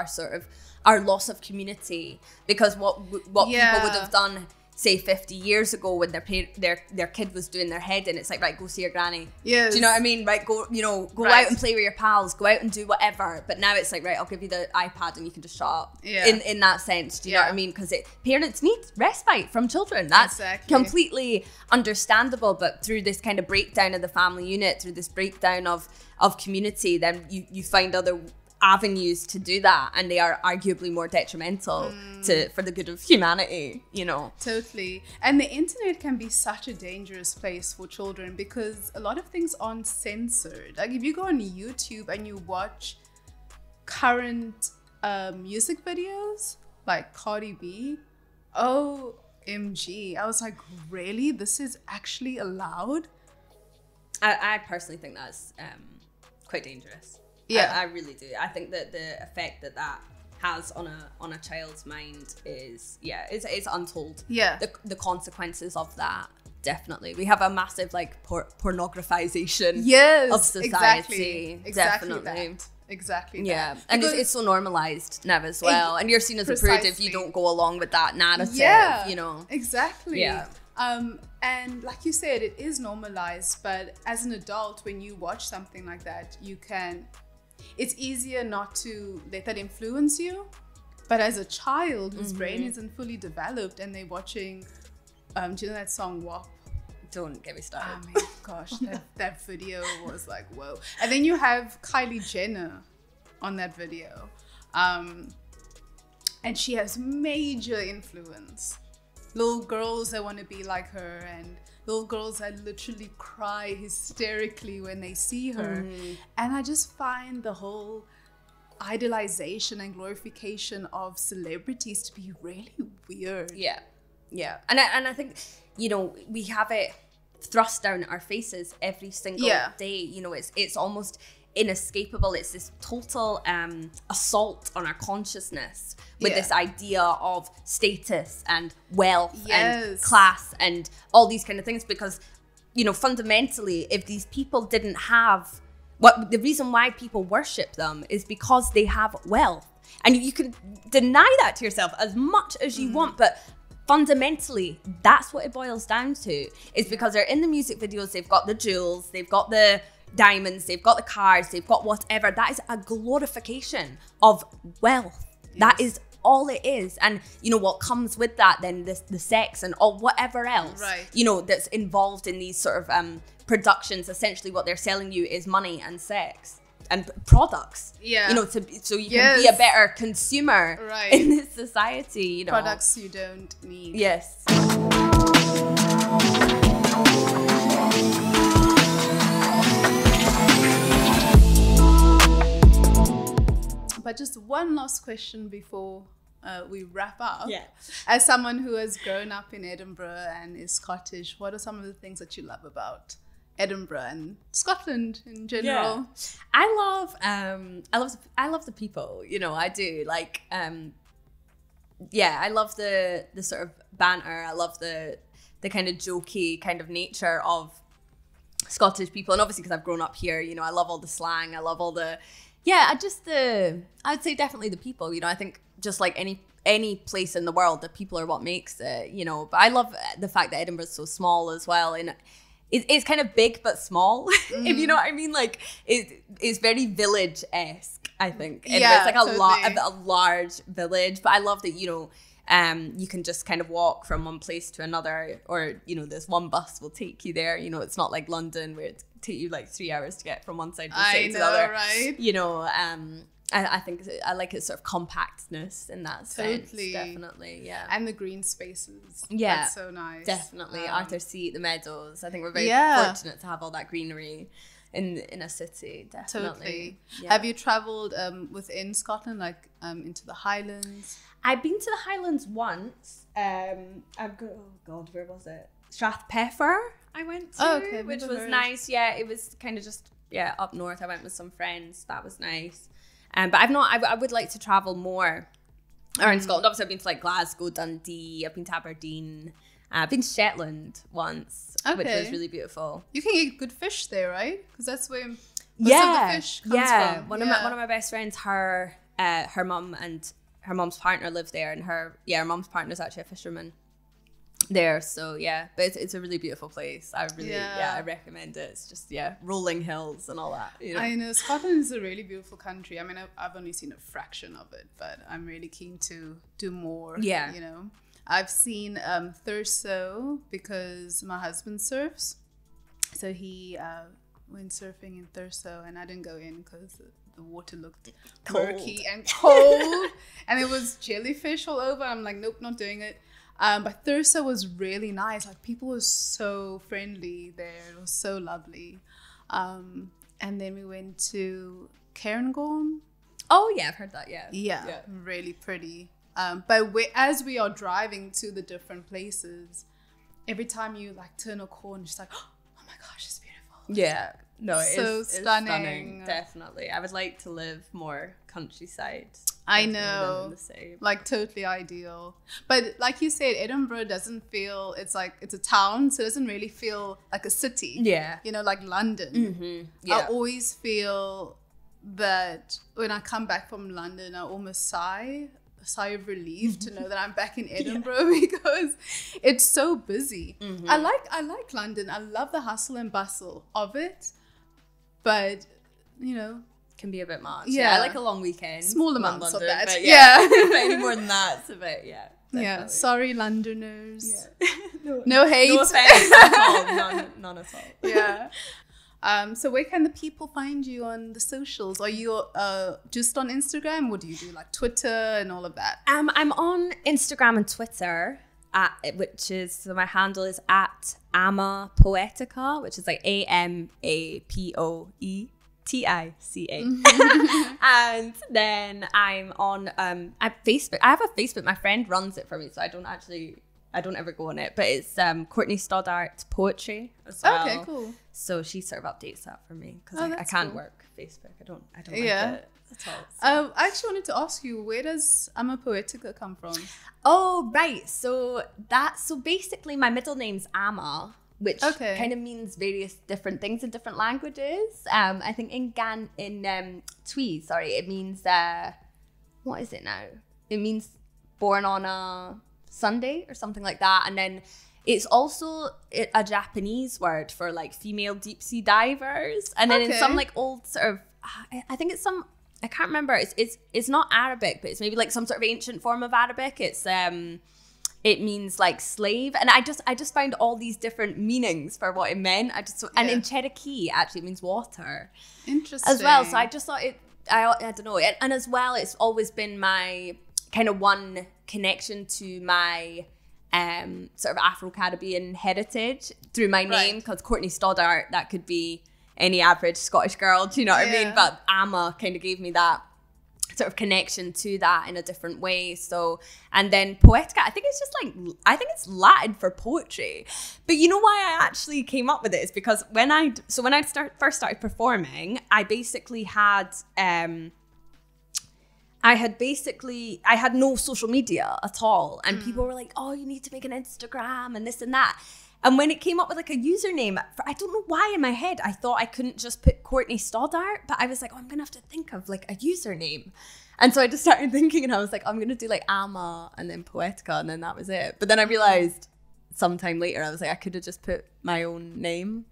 [SPEAKER 2] our loss of community, because what people would have done, say 50 years ago when their kid was doing their head in, it's like, right, go see your granny.
[SPEAKER 1] Yes.
[SPEAKER 2] Do you know what I mean? Right, go out and play with your pals, go out and do whatever. But now it's like, right, I'll give you the iPad and you can just shut up. In that sense, do you know what I mean? Because parents need respite from children. That's completely understandable. But through this kind of breakdown of the family unit, through this breakdown of community, then you find other avenues to do that, and they are arguably more detrimental for the good of humanity, you know.
[SPEAKER 1] Totally. And the internet can be such a dangerous place for children because a lot of things aren't censored. Like if you go on YouTube and you watch current music videos like Cardi B, OMG, I was like, really? This is actually allowed?
[SPEAKER 2] I personally think that's quite dangerous. Yeah, I really do. I think that the effect that has on a child's mind is it's untold.
[SPEAKER 1] Yeah,
[SPEAKER 2] the consequences of that definitely. We have a massive like pornographization of society. Definitely.
[SPEAKER 1] Exactly.
[SPEAKER 2] Yeah, and it's so normalized now as well, and you're seen as a prude if you don't go along with that narrative.
[SPEAKER 1] Yeah,
[SPEAKER 2] you know.
[SPEAKER 1] Exactly.
[SPEAKER 2] Yeah.
[SPEAKER 1] And like you said, it is normalized, but as an adult, when you watch something like that, it's easier not to let that influence you. But as a child whose brain isn't fully developed and they're watching, do you know that song WAP?
[SPEAKER 2] Don't get me started.
[SPEAKER 1] Oh my gosh, that video was like, whoa. And then you have Kylie Jenner on that video. And she has major influence. Little girls that want to be like her, and little girls that literally cry hysterically when they see her. And I just find the whole idolization and glorification of celebrities to be really weird.
[SPEAKER 2] Yeah. And I think, you know, we have it thrust down our faces every single day. You know, it's almost inescapable. It's this total assault on our consciousness with this idea of status and wealth and class and all these kind of things, because, you know, fundamentally, if these people didn't have the reason why people worship them is because they have wealth, and you can deny that to yourself as much as you want, but fundamentally, that's what it boils down to. Is because they're in the music videos, they've got the jewels, they've got the diamonds, they've got the cars, they've got whatever. That is a glorification of wealth. Yes. That is all it is. And you know what comes with that then, the sex and all whatever else, you know, that's involved in these sort of productions. Essentially what they're selling you is money and sex and products, you know, so you can be a better consumer in this society, you know.
[SPEAKER 1] Products you don't need.
[SPEAKER 2] Yes.
[SPEAKER 1] But just one last question before we wrap up.
[SPEAKER 2] Yeah.
[SPEAKER 1] As someone who has grown up in Edinburgh and is Scottish, what are some of the things that you love about Edinburgh and Scotland in general?
[SPEAKER 2] I love the people, you know. I do like I love the sort of banter. I love the kind of jokey kind of nature of Scottish people, and obviously because I've grown up here, you know, I love all the slang. I love all the I'd say definitely the people, you know. I think just like any place in the world, the people are what makes it, you know. But I love the fact that Edinburgh's so small as well, and it's kind of big but small, if you know what I mean. Like it's very village-esque, I think. It's like a large village, but I love that, you know, you can just kind of walk from one place to another, or, you know, this one bus will take you there. You know, it's not like London where it take you like 3 hours to get from one side of the city to the other.
[SPEAKER 1] Right?
[SPEAKER 2] You know, I think I like its sort of compactness in that sense. Definitely, yeah.
[SPEAKER 1] And the green spaces.
[SPEAKER 2] Yeah.
[SPEAKER 1] That's so nice.
[SPEAKER 2] Definitely. Arthur's Seat, the meadows. I think we're very fortunate to have all that greenery in a city. Definitely.
[SPEAKER 1] Totally.
[SPEAKER 2] Yeah.
[SPEAKER 1] Have you travelled within Scotland, like into the Highlands?
[SPEAKER 2] I've been to the Highlands once. Oh God, where was it? Strathpeffer I went to, which was nice. Yeah, it was kind of just up north. I went with some friends. That was nice. But I would like to travel more around Scotland. Obviously, I've been to like Glasgow, Dundee. I've been to Aberdeen. I've been to Shetland once, which was really beautiful.
[SPEAKER 1] You can eat good fish there, right? Because that's where most of the fish comes from.
[SPEAKER 2] One of my best friends, her mum and her mum's partner live there, and her mum's partner is actually a fisherman there. So yeah, but it's a really beautiful place. I really I recommend it. It's just rolling hills and all that, you know.
[SPEAKER 1] I know Scotland is a really beautiful country. I mean, I've only seen a fraction of it, but I'm really keen to do more.
[SPEAKER 2] Yeah,
[SPEAKER 1] you know, I've seen Thurso because my husband surfs, so he went surfing in Thurso, and I didn't go in because the water looked murky and cold, and it was jellyfish all over. I'm like, nope, not doing it. But Thurso was really nice. Like, people were so friendly there. It was so lovely. And then we went to Cairngorm.
[SPEAKER 2] Oh yeah, I've heard that.
[SPEAKER 1] Yeah, really pretty. But as we are driving to the different places, every time you like turn a corner, it's like, oh my gosh, it's beautiful.
[SPEAKER 2] Yeah, no,
[SPEAKER 1] it's so stunning.
[SPEAKER 2] Definitely, I would like to live more countryside.
[SPEAKER 1] I
[SPEAKER 2] Definitely
[SPEAKER 1] know,
[SPEAKER 2] done the same.
[SPEAKER 1] like totally ideal. But like you said, Edinburgh doesn't feel, it's like, it's a town, so it doesn't really feel like a city.
[SPEAKER 2] Yeah.
[SPEAKER 1] You know, like London.
[SPEAKER 2] Mm-hmm. Yeah.
[SPEAKER 1] I always feel that when I come back from London, I almost sigh of relief to know that I'm back in Edinburgh because it's so busy. I like London. I love the hustle and bustle of it, but you know,
[SPEAKER 2] Can be a bit much.
[SPEAKER 1] Yeah.
[SPEAKER 2] I like a long weekend.
[SPEAKER 1] Small
[SPEAKER 2] in
[SPEAKER 1] amounts of
[SPEAKER 2] London,
[SPEAKER 1] that.
[SPEAKER 2] but
[SPEAKER 1] Yeah.
[SPEAKER 2] but any more than that, it's a bit,
[SPEAKER 1] yeah.
[SPEAKER 2] definitely.
[SPEAKER 1] Sorry, Londoners.
[SPEAKER 2] Yeah.
[SPEAKER 1] No hate.
[SPEAKER 2] No offense at all. None at all.
[SPEAKER 1] Yeah. So where can the people find you on the socials? Are you just on Instagram, or do you do like Twitter and all of that?
[SPEAKER 2] I'm on Instagram and Twitter, so my handle is at Ama Poetica, which is like AMAPOETICA. And then I'm on at Facebook. I have a Facebook. My friend runs it for me, so I don't ever go on it. But it's Courtney Stoddart Poetry as well.
[SPEAKER 1] Okay, cool.
[SPEAKER 2] So she sort of updates that for me because I
[SPEAKER 1] that's
[SPEAKER 2] can't
[SPEAKER 1] cool.
[SPEAKER 2] work Facebook. I don't like
[SPEAKER 1] Yeah.
[SPEAKER 2] it at all. So.
[SPEAKER 1] I actually wanted to ask you, where does Ama Poetica come from?
[SPEAKER 2] Oh, right. So basically my middle name's Ama, which kind of means various different things in different languages. I think in Twi, it means, what is it now? It means born on a Sunday or something like that. And then it's also a Japanese word for like female deep sea divers. And then in some like old sort of, I think it's some, I can't remember. It's not Arabic, but it's maybe like some sort of ancient form of Arabic. It's it means like slave, and I just found all these different meanings for what it meant. And in Cherokee actually it means water.
[SPEAKER 1] Interesting.
[SPEAKER 2] As well. So I just thought I don't know. And as well, it's always been my kind of one connection to my sort of Afro-Caribbean heritage through my name, because Courtney Stoddart, that could be any average Scottish girl, do you know what I mean? But Ama kind of gave me that sort of connection to that in a different way. So, and then Poetica, I think it's Latin for poetry. But you know why I actually came up with it is because when I first started performing, I basically had I had no social media at all. And people were like, oh, you need to make an Instagram and this and that. And when it came up with like a username, I don't know why in my head, I thought I couldn't just put Courtney Stoddart, but I was like, oh, I'm going to have to think of like a username. And so I just started thinking, and I was like, I'm going to do like Ama and then Poetica, and then that was it. But then I realized sometime later, I was like, I could have just put my own name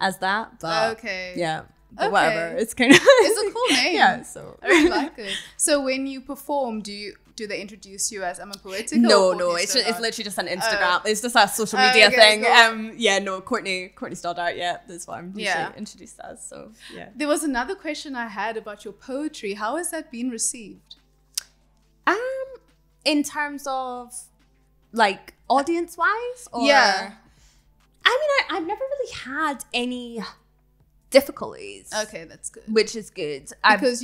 [SPEAKER 2] as that. But yeah. But whatever, it's kind of
[SPEAKER 1] it's a cool name.
[SPEAKER 2] Yeah, so
[SPEAKER 1] I really like it. So when you perform, do they introduce you as Ama Poetica?
[SPEAKER 2] No, it's literally just an Instagram. It's just a social media thing. Cool. Courtney Stoddart. Yeah, that's what I'm usually introduced as. So yeah.
[SPEAKER 1] There was another question I had about your poetry. How has that been received?
[SPEAKER 2] In terms of like audience wise, or
[SPEAKER 1] yeah.
[SPEAKER 2] I mean, I've never really had any difficulties.
[SPEAKER 1] Okay, that's good.
[SPEAKER 2] Which is good
[SPEAKER 1] because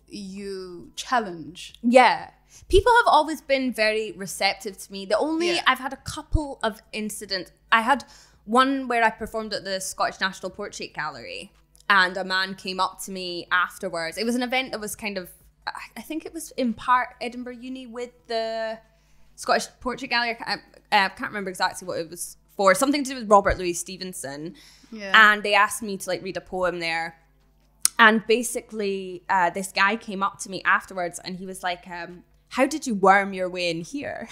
[SPEAKER 1] you challenge.
[SPEAKER 2] Yeah. People have always been very receptive to me. I've had a couple of incidents. I had one where I performed at the Scottish National Portrait Gallery, and a man came up to me afterwards. It was an event that was kind of, I think it was in part Edinburgh Uni with the Scottish Portrait Gallery. I can't remember exactly what it was for. Something to do with Robert Louis Stevenson. Yeah. And they asked me to like read a poem there. And basically, this guy came up to me afterwards, and he was like, how did you worm your way in here?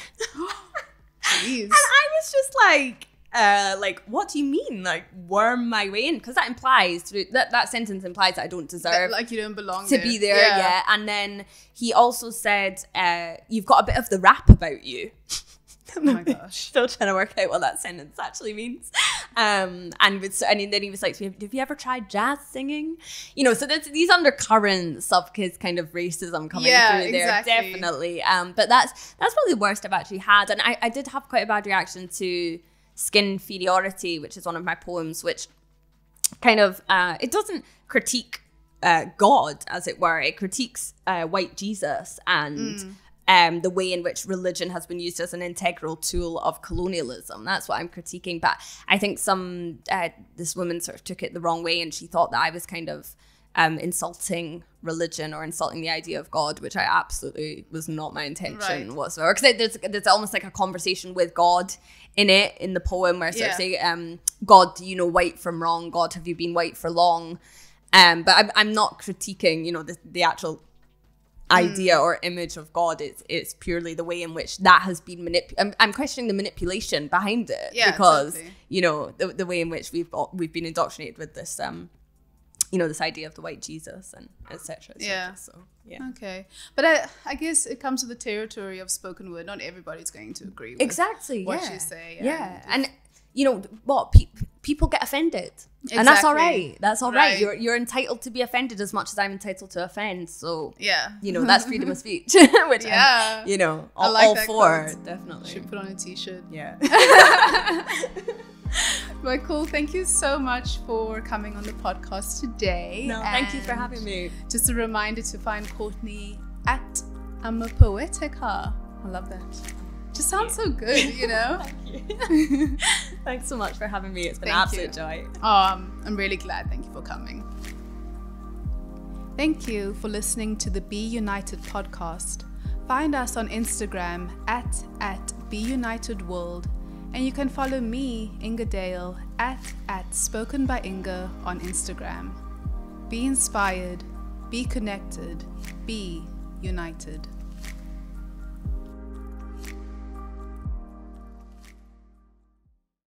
[SPEAKER 1] Jeez.
[SPEAKER 2] And I was just like, what do you mean? Like, worm my way in? Because that implies, that sentence implies that I don't deserve
[SPEAKER 1] like you don't belong
[SPEAKER 2] to be there. Yeah. And then he also said, you've got a bit of the rap about you.
[SPEAKER 1] Oh my gosh.
[SPEAKER 2] Still trying to work out what that sentence actually means. And then he was like, have you ever tried jazz singing? You know, so there's these undercurrents of his kind of racism coming through there. Exactly. Definitely. But that's probably the worst I've actually had. And I did have quite a bad reaction to Skin Inferiority, which is one of my poems, which kind of, it doesn't critique God, as it were. It critiques white Jesus and the way in which religion has been used as an integral tool of colonialism. That's what I'm critiquing. But I think this woman sort of took it the wrong way, and she thought that I was kind of insulting religion or insulting the idea of God, which I absolutely was not my intention whatsoever. Because there's almost like a conversation with God in the poem where I sort of say, God, do you know right from wrong? God, have you been white for long? But I'm not critiquing, you know, the actual idea or image of God. It's purely the way in which that has been manipulated. I'm questioning the manipulation behind it, because
[SPEAKER 1] totally.
[SPEAKER 2] You know, the way in which we've been indoctrinated with this you know, this idea of the white Jesus and etc. So
[SPEAKER 1] okay, but I guess it comes to the territory of spoken word. Not everybody's going to agree with what you say.
[SPEAKER 2] And you know what, people get offended. And that's all right. That's all right. You're entitled to be offended as much as I'm entitled to offend. So you know, that's freedom of speech, which I'm, you know, all for. Quote. Definitely
[SPEAKER 1] should put on a t-shirt. But cool. Thank you so much for coming on the podcast today.
[SPEAKER 2] No, thank you for having me.
[SPEAKER 1] Just a reminder to find Courtney at Amapoetica. I love that. Just sounds so good, you know?
[SPEAKER 2] Thank you. Thanks so much for having me. It's been an absolute joy.
[SPEAKER 1] I'm really glad. Thank you for coming. Thank you for listening to the Be United podcast. Find us on Instagram at BeUnitedWorld, and you can follow me, Inga Dale, at Spoken by Inga on Instagram. Be inspired, be connected, be united.